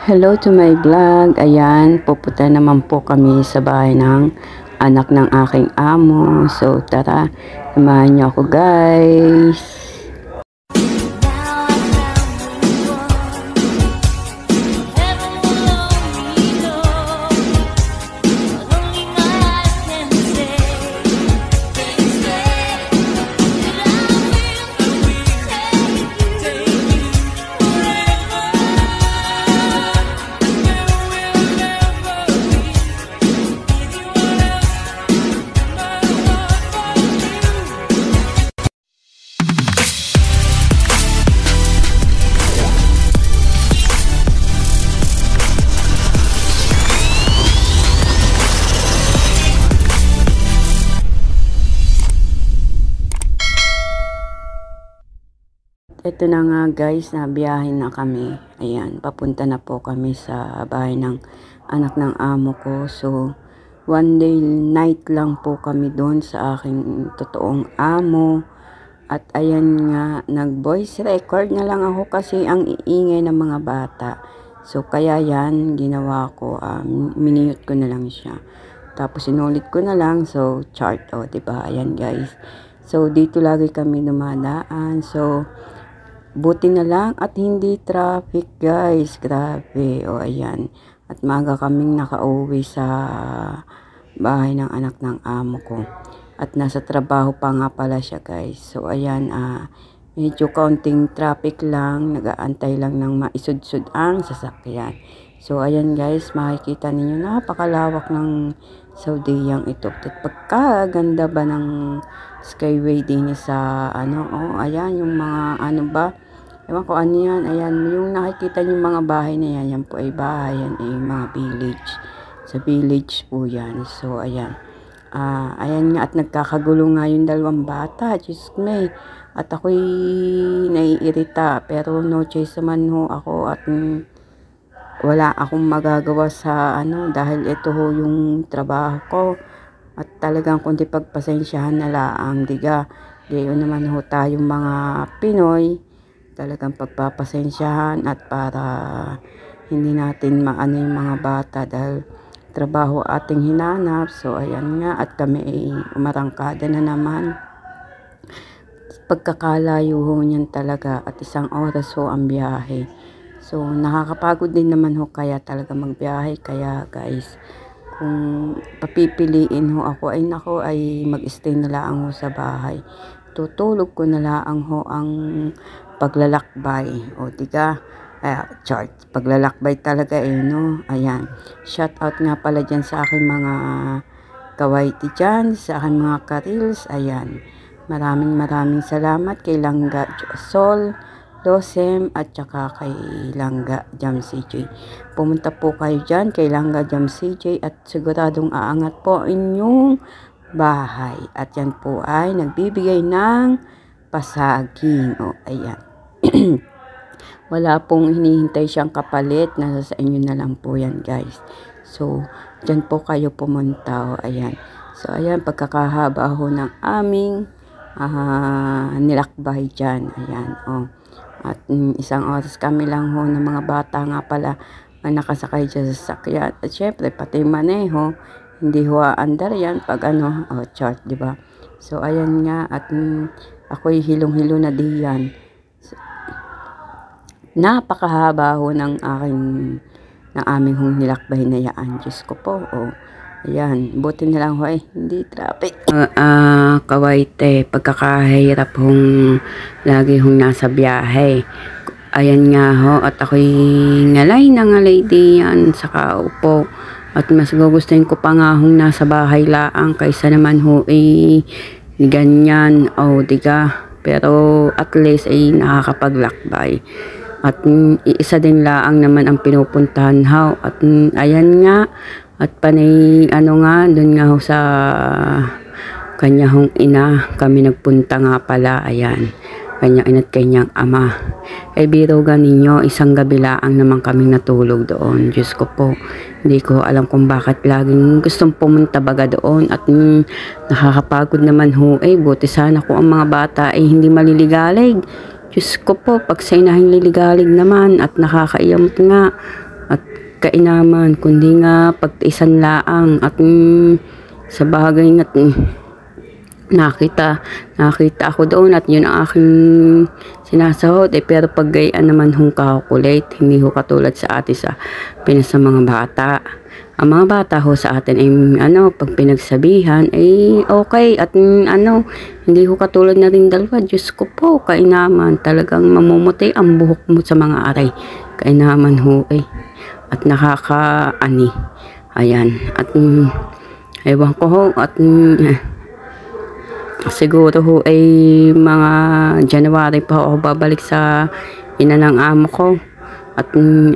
Hello to my vlog. Ayan, pupunta naman po kami sa bahay ng anak ng aking amo. So, tara, samahan niyo ako guys. Ito na nga guys, nabiyahin na kami. Ayan, papunta na po kami sa bahay ng anak ng amo ko. So, one day night lang po kami doon sa aking totoong amo. At ayan nga, nag-voice record na lang ako kasi ang iingay ng mga bata. So, kaya yan, ginawa ko, minute ko na lang siya. Tapos, sinulit ko na lang. So, chart, diba? Ayan guys. So, dito lagi kami dumadaan. So, buti na lang at hindi traffic guys. Grabe. Ayan. At maaga kaming nakauwi sa bahay ng anak ng amo ko. At nasa trabaho pa nga pala siya guys. So ayan, medyo kaunting traffic lang. Nag-aantay lang ng maisudsud ang sasakyan. So ayan guys, makikita ninyo napakalawak ng Saudiyang ito. At pagkaganda ba ng skyway din sa ayan yung mga ewan ko ano yan, ayan, yung nakikita yung mga bahay na yan, yan po ay bahay, yan ay mga village. Sa village po yan. So, ayan. Ayan nga, at nagkakagulo nga yung dalawang bata, Diyos me. At ako'y naiirita, pero no choice naman ho ako at wala akong magagawa sa dahil ito ho yung trabaho ko. At talagang kundi pagpasensyahan na laang, diga. Gayon naman ho tayong mga Pinoy. Talagang pagpapasensyahan at para hindi natin maano yung mga bata dahil trabaho ating hinanap. So ayan nga, at kami ay umarangkada na naman. Pagkakalayo ho niyan talaga at 1 oras ho ang biyahe. So nakakapagod din naman ho kaya talaga magbiyahe. Kaya guys, kung papipiliin ho ako ay mag-stay na lang ho sa bahay. Tutulog ko na lang ho ang paglalakbay. Diga, chart. Paglalakbay talaga no. Ayan. Shout out nga pala dyan sa aking mga kawaiti dyan, sa aking mga karils. Ayan. Maraming salamat kay Langga Sol, Losem, at saka kay Langga Jam CJ. Pumunta po kayo dyan kay Langga Jam CJ at siguradong aangat po inyong bahay. At yan po ay nagbibigay ng pasaging. Ayan. Wala pong hinihintay siyang kapalit. Nasa sa inyo na lang po yan guys. So, dyan po kayo pumunta. Ayan. So, ayan. Pagkakahaba ho ng aming nilakbay dyan. Ayan. At 1 oras kami lang ho ng mga bata nga pala ang nakasakay dyan sa sasakyan. At syempre, pati maneho. Hindi ho andar yan pag chart, diba? So, ayan nga. At ako'y hilong-hilo na diyan. So, napakahaba ho ng aming hong nilakbay na yan. Diyos ko po. Ayan. Buti na lang ho hindi traffic. Kawaite. Pagkakahirap hong lagi hong nasa biyahe. Ayan nga ho. At ako'y ngalay diyan sa kaupo. At mas gugustuhin ko pa nga hong nasa bahay laang kaysa naman ho ganyan. Diga. Pero at least ay nakakapaglakbay. At isa din laang naman ang pinupuntahan ho. At ayan nga. At panay doon nga ho sa kanya hong ina. Kami nagpunta nga pala. Ayan. Kanyang ina't kanyang ama. Biro ninyo, isang gabi laang naman kaming natulog doon. Diyos ko po, hindi ko alam kung bakit laging gustong pumunta baga doon. At nakakapagod naman ho. Buti sana kung ang mga bata ay hindi maliligalig. Diyos ko po, pag sa inahing liligalig naman at nakakaiyamot nga. at kainaman, kundi nga pagtiisan laang at sa bagay nga nakita ako doon at yun ang aking sinasahod pero pag gayaan naman hong calculate, hindi ho katulad sa atin sa Pinas sa mga bata. Ang mga bata ho sa atin ay pag pinagsabihan ay okay at hindi ho katulad na rin dalawa. Diyos ko po, kainaman, talagang mamumuti ang buhok mo sa mga aray, kainaman ho at nakakaani, ayan, at ewan ko ho, at siguro ho ay mga January pa ako babalik sa ina ng amo ko. At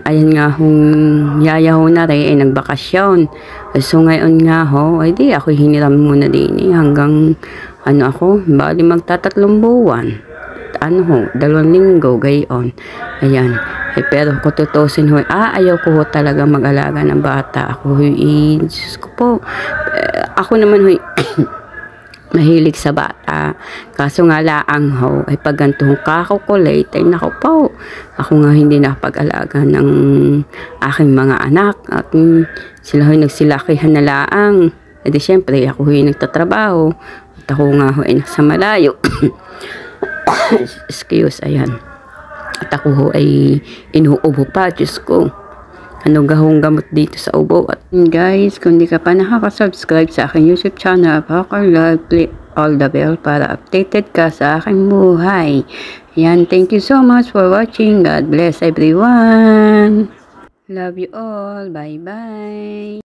ayan nga hong yaya ho na rin ay nagbakasyon. So ngayon nga ho, ay di ako hiniram muna din hanggang ako, bali magtatatlong buwan. 2 linggo gayon. Ayan. Pero kung tutusin ho, ayaw ko ho talaga mag-alaga ng bata. Ako ho, Diyos ko po. Ako naman ho, mahilig sa bata. Kaso nga laang ho, ay pag ganitong kakukulate, ay naku po, ako nga hindi nakapag-alaga ng aking mga anak. At sila ho nagsilakihan na laang. E di syempre, ako ho nagtatrabaho. At ako nga ho ay nasa malayo. Excuse, ayan. At ako ho ay inuubo pa, Diyos ko. Gahong gamot dito sa ubo. At guys, kung di ka pa nakaka-subscribe sa aking YouTube channel, paka-like, click all the bell para updated ka sa aking buhay. Yan, thank you so much for watching. God bless everyone. Love you all. Bye-bye.